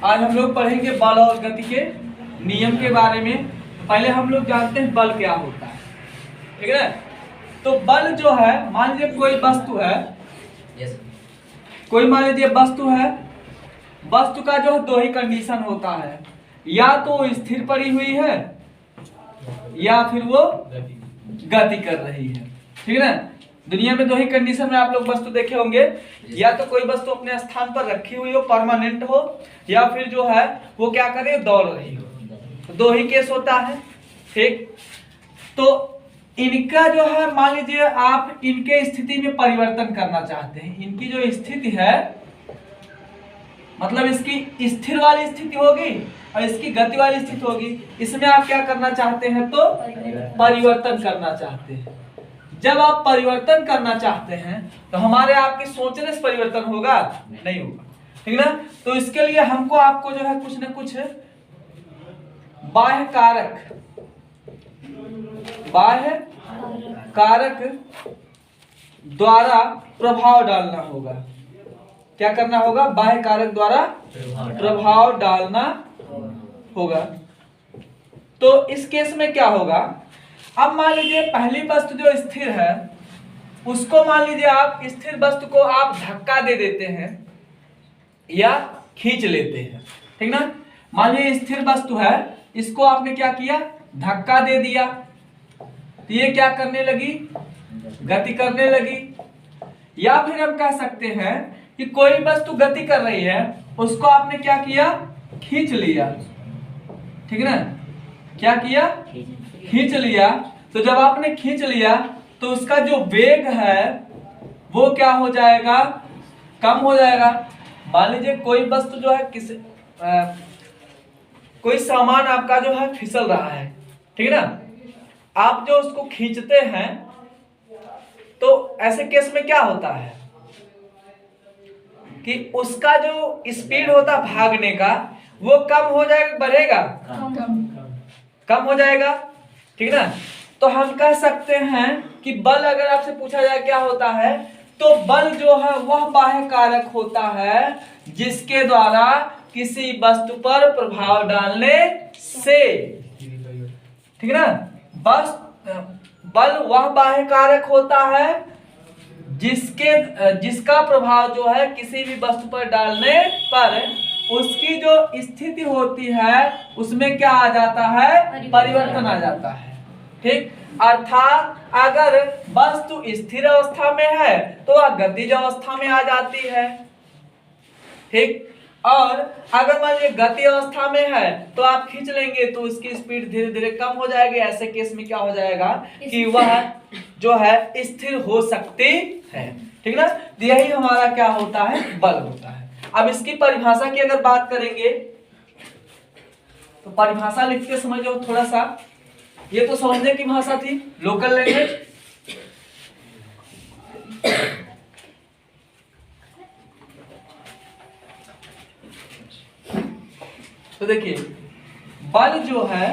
आज हम लोग पढ़ेंगे बल और गति के नियम के बारे में। पहले हम लोग जानते हैं बल क्या होता है, ठीक है। तो बल जो है, मान लीजिए कोई वस्तु है, कोई मान लीजिए वस्तु है, वस्तु का जो दो ही कंडीशन होता है, या तो स्थिर पड़ी हुई है या फिर वो गति कर रही है, ठीक है ना। दुनिया में दो ही कंडीशन में आप लोग वस्तु देखे होंगे, या तो कोई वस्तु अपने स्थान पर रखी हुई हो, परमानेंट हो, या फिर जो है वो क्या करे, दौड़ रही हो। दो ही केस होता है, ठीक। तो इनका जो है, मान लीजिए आप इनके स्थिति में परिवर्तन करना चाहते हैं। इनकी जो स्थिति है, मतलब इसकी स्थिर वाली स्थिति होगी और इसकी गति वाली स्थिति होगी, इसमें आप क्या करना चाहते हैं, तो परिवर्तन करना चाहते हैं। जब आप परिवर्तन करना चाहते हैं तो हमारे आपके सोचने से परिवर्तन होगा, नहीं होगा, ठीक ना। तो इसके लिए हमको आपको जो है कुछ न कुछ बाह्य कारक द्वारा प्रभाव डालना होगा। क्या करना होगा, बाह्य कारक द्वारा प्रभाव डालना होगा। तो इस केस में क्या होगा, अब मान लीजिए पहली वस्तु जो स्थिर है, उसको मान लीजिए आप स्थिर वस्तु को आप धक्का दे देते हैं या खींच लेते हैं, ठीक ना। मान लीजिए स्थिर वस्तु है, इसको आपने क्या किया, धक्का दे दिया, तो ये क्या करने लगी, गति करने लगी। या फिर हम कह सकते हैं कि कोई वस्तु गति कर रही है, उसको आपने क्या किया, खींच लिया, ठीक है ना। क्या किया, खींच लिया। तो जब आपने खींच लिया तो उसका जो वेग है वो क्या हो जाएगा, कम हो जाएगा। मान लीजिए कोई वस्तु जो है कोई सामान आपका जो है फिसल रहा है, ठीक है ना। आप जो उसको खींचते हैं तो ऐसे केस में क्या होता है कि उसका जो स्पीड होता भागने का वो कम हो जाएगा, बढ़ेगा, कम हो जाएगा, ठीक ना। तो हम कह सकते हैं कि बल, अगर आपसे पूछा जाए क्या होता है, तो बल जो है वह बाह्य कारक होता है जिसके द्वारा किसी वस्तु पर प्रभाव डालने से, ठीक है ना। बस बल वह बाह्य कारक होता है जिसका प्रभाव जो है किसी भी वस्तु पर डालने पर उसकी जो स्थिति होती है उसमें क्या आ जाता है, परिवर्तन आ जाता है, ठीक। अर्थात अगर वस्तु स्थिर अवस्था में है तो वह गतिज अवस्था में आ जाती है, ठीक। और अगर मान लीजिए गति अवस्था में है तो आप खींच लेंगे तो उसकी स्पीड धीरे धीरे कम हो जाएगी। ऐसे केस में क्या हो जाएगा कि वह जो है स्थिर हो सकती है, ठीक ना। यही हमारा क्या होता है, बल होता है। अब इसकी परिभाषा की अगर बात करेंगे तो परिभाषा लिखते समय जो थोड़ा सा, ये तो समझने की भाषा थी, लोकल लैंग्वेज। तो देखिए बल जो है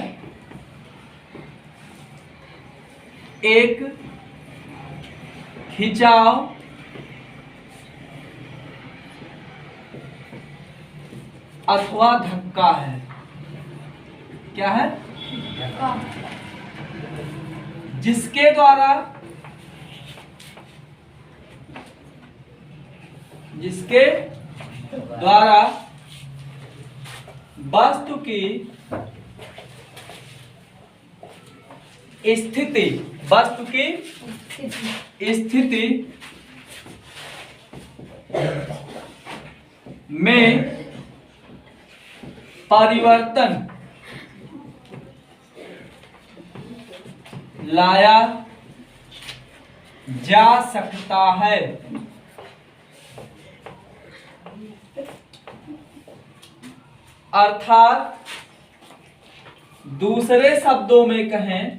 एक खिंचाव अथवा धक्का है। क्या है, जिसके द्वारा वस्तु की स्थिति में परिवर्तन लाया जा सकता है। अर्थात दूसरे शब्दों में कहें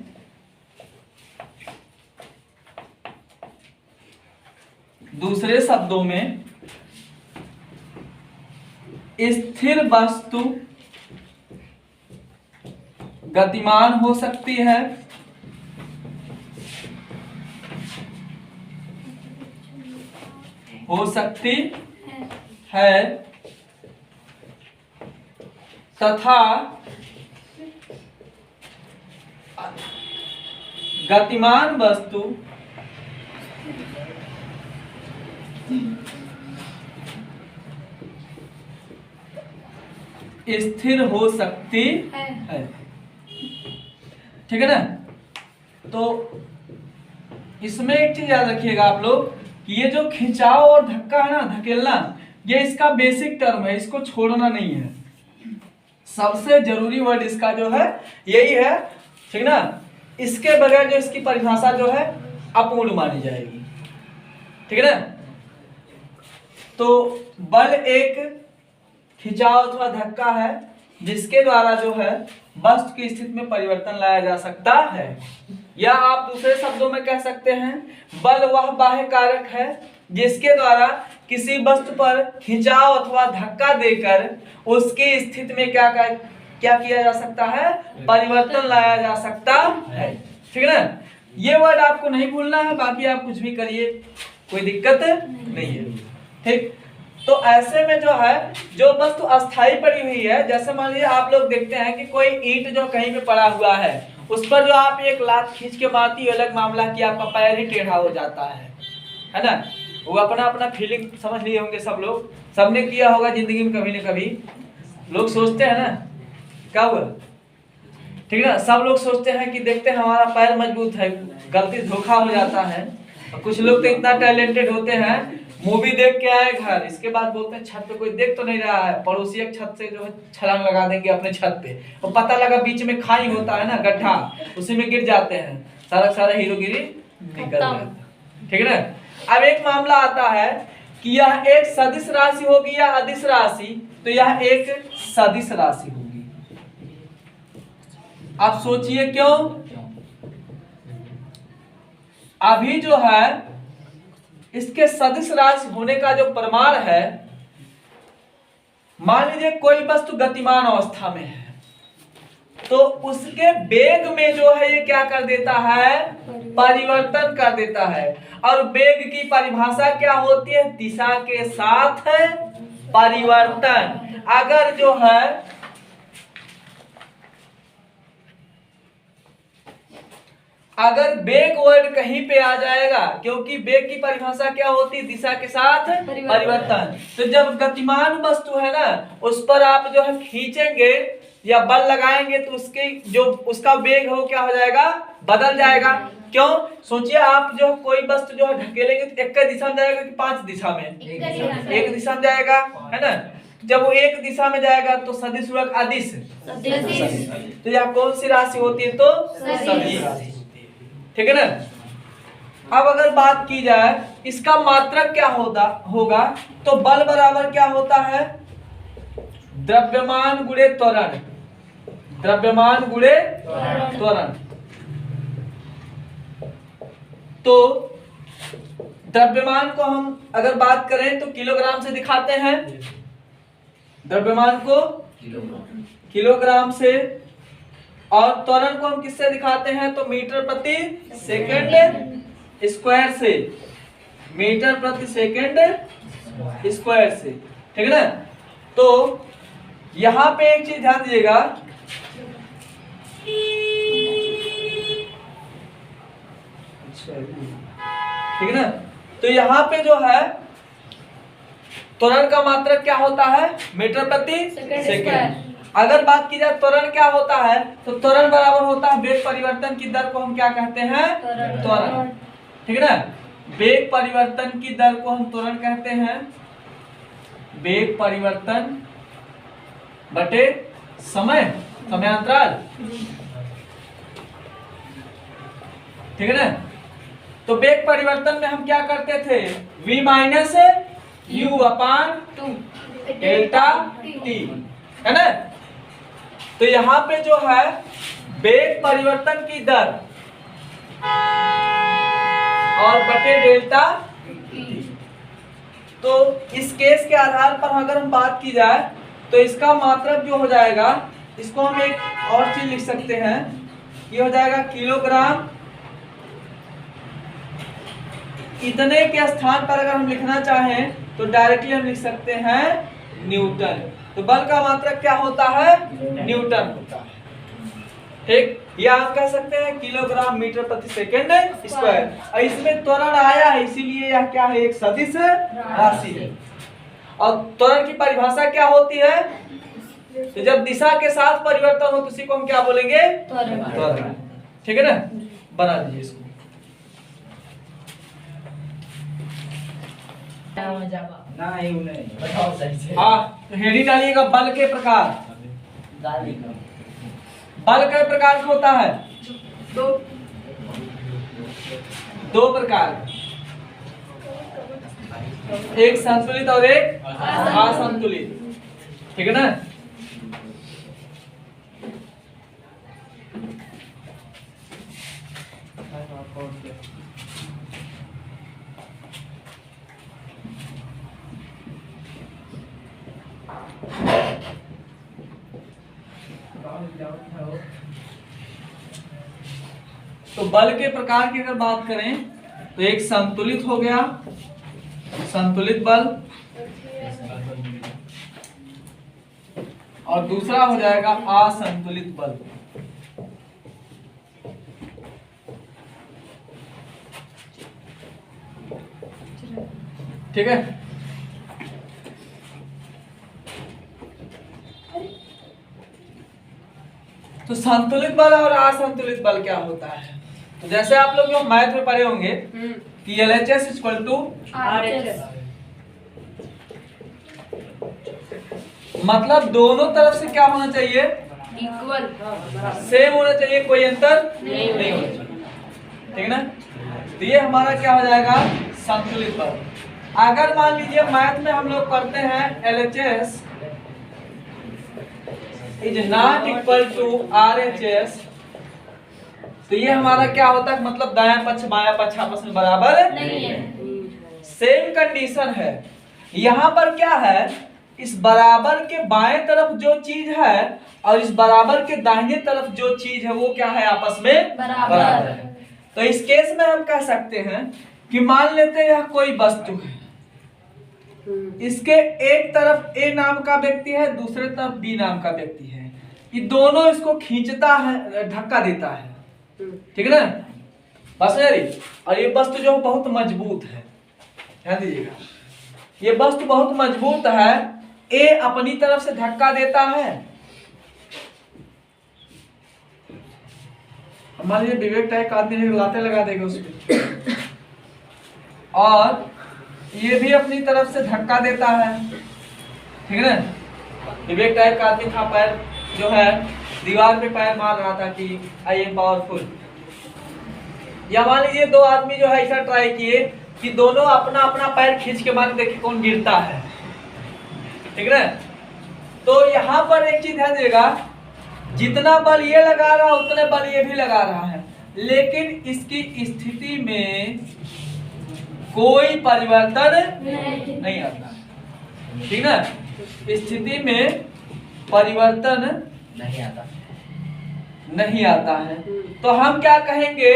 स्थिर वस्तु गतिमान हो सकती है, है तथा गतिमान वस्तु स्थिर हो सकती है। ठीक है ना। तो इसमें एक चीज याद रखिएगा आप लोग कि ये जो खिंचाव और धक्का है ना, धकेलना, ये इसका बेसिक टर्म है, इसको छोड़ना नहीं है। सबसे जरूरी वर्ड इसका जो है यही है, ठीक ना। इसके बगैर जो इसकी परिभाषा जो है अपूर्ण मानी जाएगी। ठीक है ना। तो बल एक खिंचाव अथवा धक्का है जिसके द्वारा जो है वस्तु की स्थिति में परिवर्तन लाया जा सकता है, या आप दूसरे शब्दों में कह सकते हैं बल वह बाह्य कारक है जिसके द्वारा किसी वस्तु पर खिंचाव अथवा धक्का देकर उसकी स्थिति में क्या किया जा सकता है, परिवर्तन लाया जा सकता है। ठीक है ना। ये वर्ड आपको नहीं भूलना है, बाकी आप कुछ भी करिए, कोई दिक्कत नहीं है। ठीक। तो ऐसे में जो है जो वस्तु अस्थाई पड़ी हुई है, जैसे मान लीजिए आप लोग देखते हैं कि कोई ईंट जो कहीं पे पड़ा हुआ है उस पर जो आप एक लात खींच के मारती है, अलग मामला कि आपका पैर ही टेढ़ा हो जाता है ना। वो अपना अपना फीलिंग समझ लिए होंगे सब लोग, सबने किया होगा जिंदगी में कभी न कभी। लोग सोचते हैं ना क्या हुआ, ठीक है ना। सब लोग सोचते हैं कि देखते हैं हमारा पैर मजबूत है, गलती धोखा हो जाता है। और कुछ लोग तो इतना टैलेंटेड होते हैं, मूवी देख के आए घर, इसके बाद बोलते हैं छत पे कोई देख तो नहीं रहा है, पड़ोसी एक छत से जो है छलांग लगा देंगे अपने छत पे, और पता लगा बीच में खाई होता है ना, गड्ढा, उसी में गिर जाते हैं, सारा हीरोगिरी निकल जाता है। ठीक है ना। अब एक मामला आता है कि यह एक सदिश राशि होगी या अदिश राशि, तो यह एक सदिश राशि होगी। आप सोचिए क्यों। अभी जो है इसके सदिश राशि होने का जो प्रमाण है, मान लीजिए कोई वस्तु गतिमान अवस्था में है तो उसके वेग में जो है ये क्या कर देता है, परिवर्तन कर देता है। और वेग की परिभाषा क्या होती है, दिशा के साथ परिवर्तन। अगर जो है अगर वेग वर्ड कहीं पे आ जाएगा, क्योंकि वेग की परिभाषा क्या होती है, दिशा के साथ परिवर्तन। तो जब गतिमान वस्तु है ना उस पर आप जो है खींचेंगे या बल लगाएंगे तो उसका वेग हो क्या हो जाएगा, बदल जाएगा। क्यों, सोचिए आप जो कोई वस्तु जो है ढकेलेंगे तो एक दिशा में जाएगा कि 5 दिशा में, एक दिशा में जाएगा, है ना। जब वो एक दिशा में जाएगा तो सदिश वर्ग अदिश, तो यह कौन सी राशि होती है, तो सदिश राशि। ठीक है ना। अब अगर बात की जाए इसका मात्रक क्या होगा, तो बल बराबर क्या होता है, द्रव्यमान गुणे त्वरण, द्रव्यमान गुणे त्वरण। तो द्रव्यमान को हम अगर बात करें तो किलोग्राम से दिखाते हैं, द्रव्यमान को किलोग्राम से, और त्वरण को हम किससे दिखाते हैं, तो मीटर प्रति सेकंड स्क्वायर से, मीटर प्रति सेकंड स्क्वायर से। ठीक है ना। तो यहां पे एक चीज ध्यान दीजिएगा, ठीक है ना। तो यहां पे जो है त्वरण का मात्रक क्या होता है, मीटर प्रति सेकंड। अगर बात की जाए त्वरण क्या होता है, तो त्वरण बराबर होता है वेग परिवर्तन की दर को हम क्या कहते हैं, त्वरण। ठीक है ना। वेग परिवर्तन की दर को हम त्वरण कहते हैं, वेग परिवर्तन बटे समयांतराल। ठीक है ना। तो वेग परिवर्तन में हम क्या करते थे, v minus you upon delta T, है ना। तो यहां पे जो है वेग परिवर्तन की दर और बटे डेल्टा, तो इस केस के आधार पर अगर हम बात की जाए तो इसका मात्रक जो हो जाएगा, इसको हम एक और चीज लिख सकते हैं, ये हो जाएगा किलोग्राम। इतने के स्थान पर अगर हम लिखना चाहें तो डायरेक्टली हम लिख सकते हैं न्यूटन। तो बल का मात्रक क्या होता है? न्यूटन होता है। ठीक, या आप कह सकते हैं किलोग्राम मीटर प्रति सेकंड स्क्वायर। और इसमें त्वरण आया है इसीलिए यह क्या है? एक सदिश राशि है। और त्वरण की परिभाषा क्या होती है? तो जब दिशा के साथ परिवर्तन हो तो उसी को हम क्या बोलेंगे? त्वरण। ठीक है ना, बना दीजिए इसको। हाँ, तो हेडिंग डालिएगा बल के प्रकार। बल कई प्रकार का होता है? दो प्रकार, एक संतुलित और एक असंतुलित। ठीक है ना। तो बल के प्रकार की अगर बात करें तो एक संतुलित हो गया, संतुलित बल, और दूसरा हो जाएगा असंतुलित बल। ठीक है। तो संतुलित बल और असंतुलित बल क्या होता है? तो जैसे आप लोग जो मैथ में पढ़े होंगे कि LHS इक्वल टू RHS, मतलब दोनों तरफ से क्या होना चाहिए? इक्वल, सेम होना चाहिए, कोई अंतर नहीं होना चाहिए। ठीक है ना। तो ये हमारा क्या हो जाएगा? संतुलित बल। अगर मान लीजिए मैथ में हम लोग पढ़ते हैं LHS is not equal to RHS, तो ये हमारा क्या होता है? मतलब दायां पक्ष बायां पक्ष आपस में बराबर नहीं है। सेम कंडीशन है। यहाँ पर क्या है? इस बराबर के बाएं तरफ जो चीज है और इस बराबर के दाहिने तरफ जो चीज है वो क्या है? आपस में बराबर है। तो इस केस में हम कह सकते हैं कि मान लेते हैं यह कोई वस्तु है, इसके एक तरफ A नाम का व्यक्ति है, दूसरे तरफ B नाम का व्यक्ति है। ये दोनों इसको खींचता है, धक्का देता है। ठीक है ना, बस यारी। और ये वस्तु जो बहुत मजबूत है, ध्यान दीजिएगा, ये वस्तु बहुत मजबूत है। A अपनी तरफ से धक्का देता है। मान लीजिए विवेक टाइप का आदमी लाते लगा देगा उस पर, और ये भी अपनी तरफ से धक्का देता है। ठीक है ना। विवेक टाइप का आदमी था, पैर जो है दीवार पे पैर मार रहा था कि आई एम पावरफुल। या मान लीजिए दो आदमी जो है ऐसा ट्राई किए कि दोनों अपना अपना पैर खींच के मारे, देखिए कौन गिरता है। ठीक है ना। तो यहाँ पर एक चीज ध्यान दीजिएगा, जितना बल ये लगा रहा है उतने बल ये भी लगा रहा है, लेकिन इसकी स्थिति में कोई परिवर्तन नहीं आता। ठीक है, स्थिति में परिवर्तन नहीं आता है। तो हम क्या कहेंगे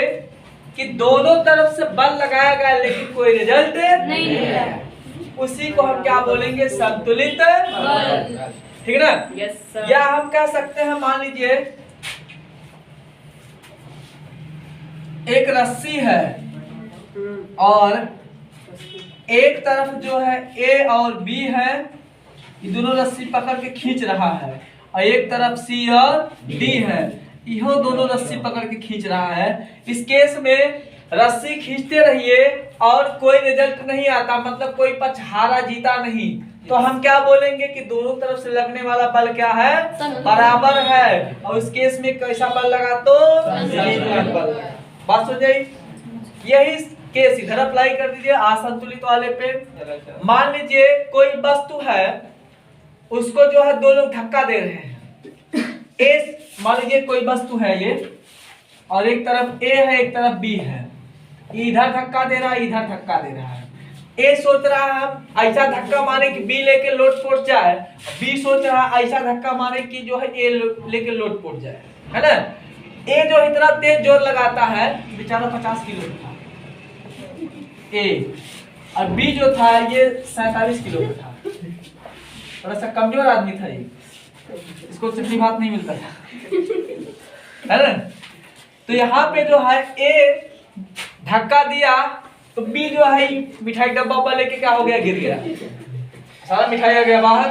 कि दोनों तरफ से बल लगाया गया लेकिन कोई रिजल्ट नहीं है। उसी को हम क्या बोलेंगे? संतुलित बल। ठीक है ना। yes, या हम कह सकते हैं, मान लीजिए एक रस्सी है और एक तरफ जो है A और B है, ये दोनों रस्सी पकड़ के खींच रहा है, और एक तरफ C और D है, यह दोनों रस्सी पकड़ के खींच रहा है। इस केस में रस्सी खींचते रहिए और कोई रिजल्ट नहीं आता, मतलब कोई पक्ष हारा जीता नहीं। तो हम क्या बोलेंगे कि दोनों तरफ से लगने वाला बल क्या है? बराबर है। और इस केस में कैसा बल लगा? तो संतुलित बल। बात समझ आई? यही केस इधर अप्लाई कर दीजिए असंतुलित वाले पे। मान लीजिए कोई वस्तु है, उसको जो है दो लोग धक्का दे रहे हैं। मान लीजिए कोई वस्तु है ये, और एक तरफ A है एक तरफ B है, इधर धक्का दे रहा है इधर धक्का दे रहा है। A सोच रहा है हम ऐसा धक्का मारे कि B लेके लोट-पोट जाए, B सोच रहा है ऐसा धक्का मारे कि जो है A लेके लोट-पोट जाए, है ना। A जो इतना तेज जोर लगाता है, बेचारा 50 किलो का A, और बी जो था ये 47 किलो का था, थोड़ा सा कमजोर आदमी था ये, इसको चटनी भात नहीं मिलता था, है ना। तो यहाँ पे जो है ए धक्का दिया तो बी जो है मिठाई डब्बा पर लेके क्या हो गया, गिर गया, सारा मिठाई आ गया बाहर।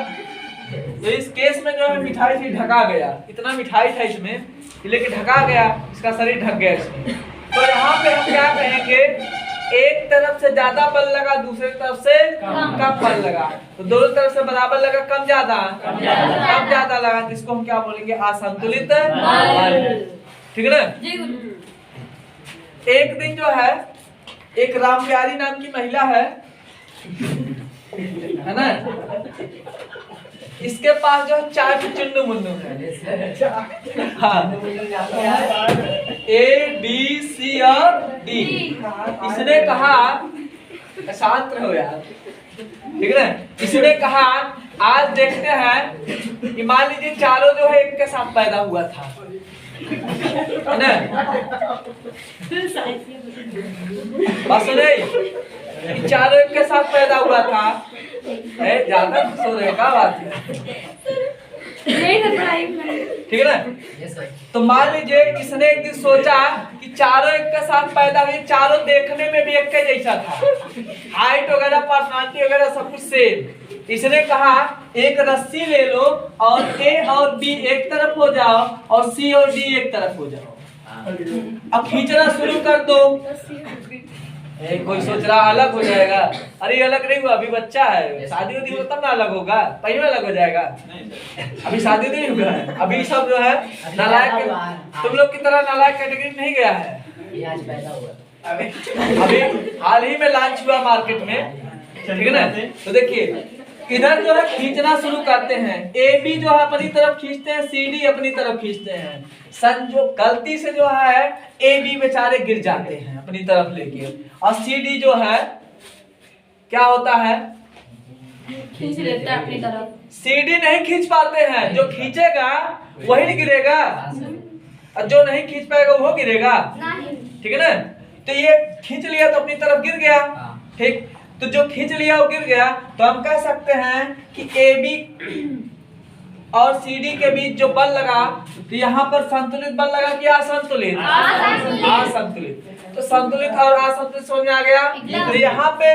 तो इस केस में जो है मिठाई से ढका गया, इतना मिठाई था इसमें, लेके ढका गया, इसका शरीर ढक गया इसमें। तो यहाँ पे हम क्या कहेंगे, एक तरफ से ज्यादा बल लगा, दूसरी तरफ से कम बल लगा, तो दोनों तरफ से बराबर लगा, कम ज्यादा लगा, तो इसको हम क्या बोलेंगे, असंतुलित बल। ठीक है ना। एक दिन जो है एक राम प्यारी नाम की महिला है ना, इसके पास जो 4 चुन्नू मुन्नू है, हाँ, A B C और D। इसने कहा, शांत रहो यार, ठीक है ना। इसने कहा आज देखते हैं कि मान लीजिए चारों जो है एक के साथ पैदा हुआ था, है ना। बस नहीं, चारों एक के साथ पैदा हुआ था, ज्यादा खुश हो रहेगा बात ठीक है ना। तो मान लीजिए इसने एक दिन सोचा कि चारों एक के साथ पैदा हुए, चारों देखने में भी एक के जैसा था, हाइट वगैरह पर्सनालिटी वगैरह सब कुछ सेम। इसने कहा एक रस्सी ले लो और ए और बी एक तरफ हो जाओ और सी और डी एक तरफ हो जाओ, अब खींचना शुरू कर दो। कोई सोच रहा अलग हो जाएगा, अरे अलग नहीं हुआ, अभी बच्चा है, शादी उदी हो तब ना अलग होगा, पहले में अलग हो जाएगा, अभी शादी नहीं हुआ है, अभी सब जो है नालायक, तुम लोग की तरह नालायक कैटेगरी नहीं गया है, आज पैदा हुआ, अभी हाल ही में लॉन्च हुआ मार्केट में, ठीक है ना। तो देखिए इधर जो है खींचना शुरू करते हैं, ए बी जो है अपनी तरफ खींचते हैं, सी डी अपनी तरफ खींचते हैं, जो गलती से जो है ए बी बेचारे गिर जाते हैं अपनी तरफ लेके, और सी डी जो है क्या होता है, खींच लेता है अपनी तरफ, सी डी नहीं खींच पाते हैं, जो खींचेगा वही नहीं गिरेगा, और जो नहीं खींच पाएगा वो गिरेगा, ठीक है ना। तो ये खींच लिया तो अपनी तरफ गिर गया, ठीक, तो जो खींच लिया वो गिर गया, तो हम कह सकते हैं कि ए बी और सी डी के बीच जो बल लगा, तो यहाँ पर संतुलित बल लगा कि असंतुलित, असंतुलित। तो संतुलित और असंतुलित समझ में आ गया। तो यहाँ पे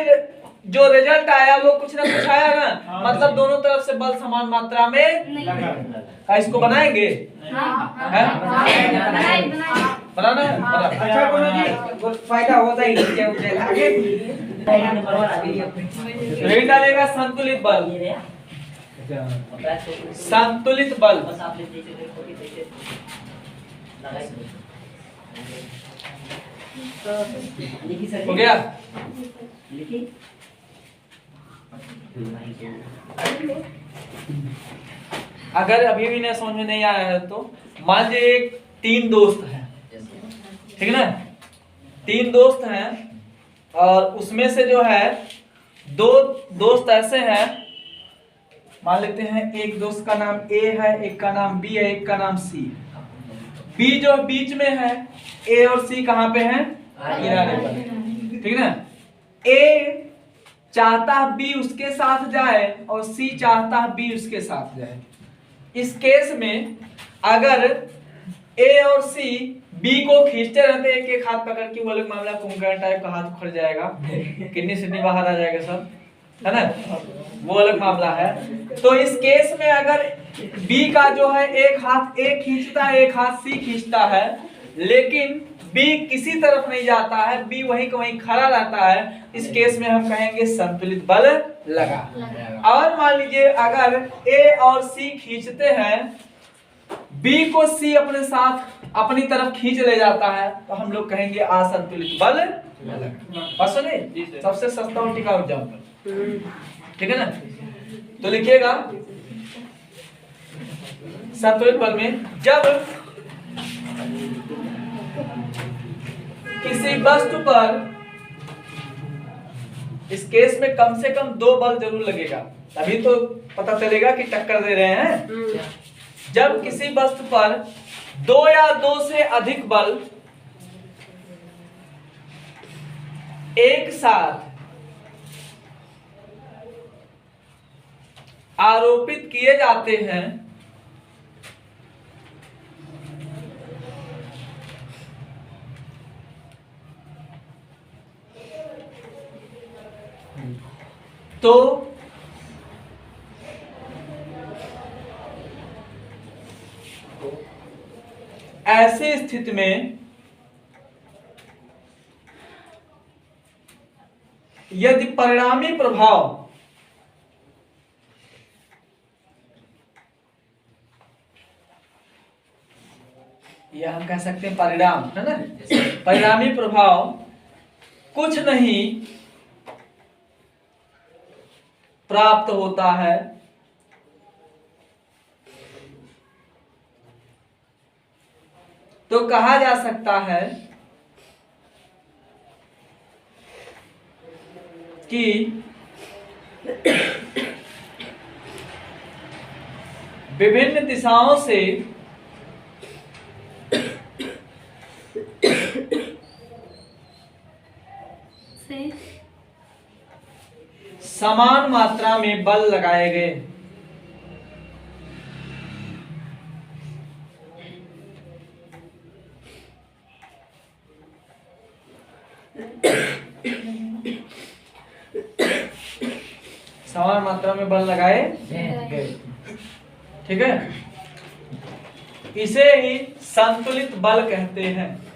जो रिजल्ट आया वो कुछ ना कुछ आया ना, मतलब दोनों तरफ से बल समान मात्रा में लगा। इसको बनाएंगे, बनाना है, अच्छा गुरु जी फायदा होता ही नहीं, आगे नहीं डालेगा संतुलित बल, संतुलित बल, हो गया। अगर अभी भी नहीं समझ में नहीं आया है तो मान लीजिए एक 3 दोस्त हैं, ठीक है ना, 3 दोस्त हैं और उसमें से जो है 2 दोस्त ऐसे हैं, मान लेते हैं एक दोस्त का नाम ए है, एक का नाम बी है, एक का नाम सी। बी जो बीच में है, ए और सी कहाँ पे हैं, किनारे पर, ठीक है ना। ए चाहता बी उसके साथ जाए और सी चाहता बी उसके साथ जाए। इस केस में अगर ए और सी बी को खींचते रहते एक एक हाथ पकड़ के, वो अलग मामला, कुंभकर्ण टाइप का हाथ उखड़ जाएगा, किडनी सिडनी बाहर आ जाएगा सब, है ना, वो अलग मामला है। तो इस केस में अगर बी का जो है एक हाथ ए खींचता है, एक हाथ सी खींचता है, लेकिन बी किसी तरफ नहीं जाता है, बी वहीं का वहीं खड़ा रहता है, इस केस में हम कहेंगे संतुलित बल लगा। और मान लीजिए अगर ए और सी खींचते हैं, बी को सी अपने साथ अपनी तरफ खींच ले जाता है, तो हम लोग कहेंगे असंतुलित बल लगा। बस सुनिए, सबसे सस्ता और टिकाऊ एग्जाम्पल, ठीक है ना। तो लिखिएगा संतुलित बल में जब किसी वस्तु पर, इस केस में कम से कम 2 बल जरूर लगेगा, तभी तो पता चलेगा कि टक्कर दे रहे हैं। जब किसी वस्तु पर 2 या 2 से अधिक बल एक साथ आरोपित किए जाते हैं तो ऐसी स्थिति में यदि परिणामी प्रभाव यह हम कह सकते हैं परिणाम, है ना। परिणामी प्रभाव कुछ नहीं प्राप्त होता है तो कहा जा सकता है कि विभिन्न दिशाओं से समान मात्रा में बल लगाए गए समान मात्रा में बल लगाए गए, ठीक है। इसे ही संतुलित बल कहते हैं।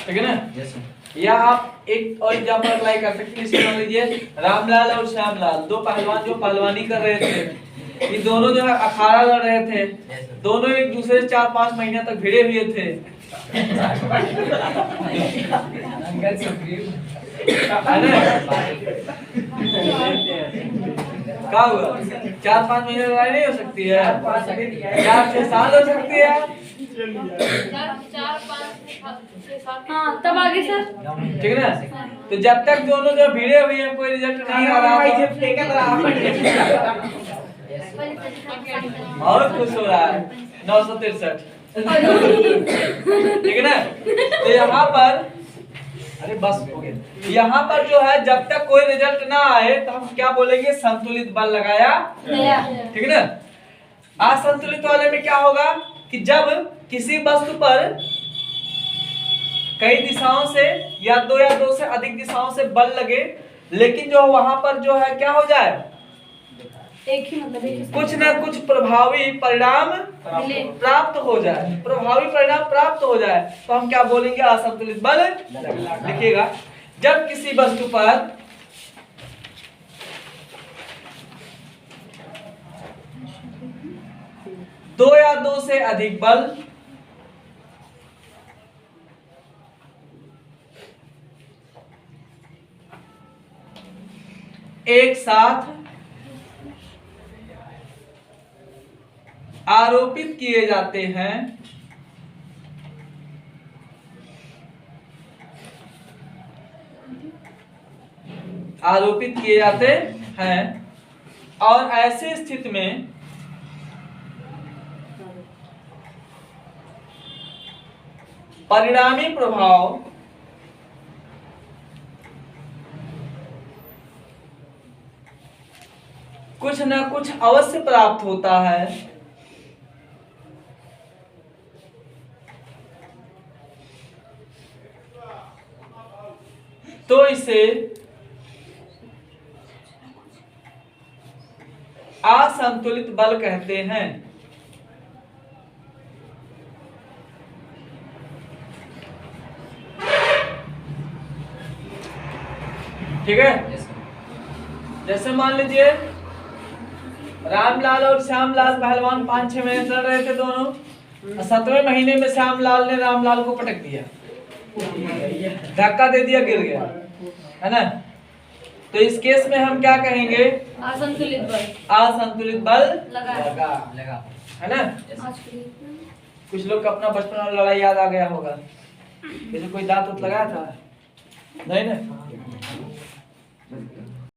ठीक है ना। या आप एक और एग्जांपल अप्लाई कर सकते हैं। इसे मान लीजिए रामलाल और श्यामलाल, दो पहलवान जो पहलवानी कर रहे थे, ये दोनों जो है अखाड़ा लड़ रहे थे, दोनों एक दूसरे से 4-5 महीने तक भिड़े हुए थे। क्या हुआ? 4-5 महीने लड़ाई नहीं हो सकती है, 4-6 साल हो सकती है। हाँ, तब आगे सर। ठीक है ना। तो जब तक दोनों जो भिड़े हुए हैं कोई रिजल्ट नहीं आ रहा और खुश हो रहा है 963। ठीक है ना। तो यहाँ पर अरे बस हो गया। यहाँ पर जो है जब तक कोई रिजल्ट ना आए तो हम क्या बोलेंगे? संतुलित बल लगाया गया। ठीक है ना। असंतुलित वाले में क्या होगा कि जब किसी वस्तु पर कई दिशाओं से या दो से अधिक दिशाओं से बल लगे, लेकिन जो वहां पर जो है क्या हो जाए, एक ही मतलब कुछ ना कुछ प्रभावी परिणाम प्राप्त हो जाए, प्रभावी परिणाम प्राप्त हो जाए, तो हम क्या बोलेंगे? असंतुलित बल। लिखिएगा, जब किसी वस्तु पर दो या दो से अधिक बल एक साथ आरोपित किए जाते हैं और ऐसी स्थिति में परिणामी प्रभाव कुछ न कुछ अवश्य प्राप्त होता है, तो इसे असंतुलित बल कहते हैं। ठीक है। जैसे मान लीजिए रामलाल और श्यामलाल पहलवान 5-6 महीने लड़ रहे थे दोनों, 7वें महीने में श्यामलाल ने रामलाल को पटक दिया, धक्का दे दिया, गिर गया, है ना। तो इस केस में हम क्या कहेंगे? असंतुलित बल। असंतुलित बल लगा, है ना। कुछ लोग का अपना बचपन वाला लड़ाई याद आ गया होगा। जैसे कोई दांत लगाया था, नहीं ना,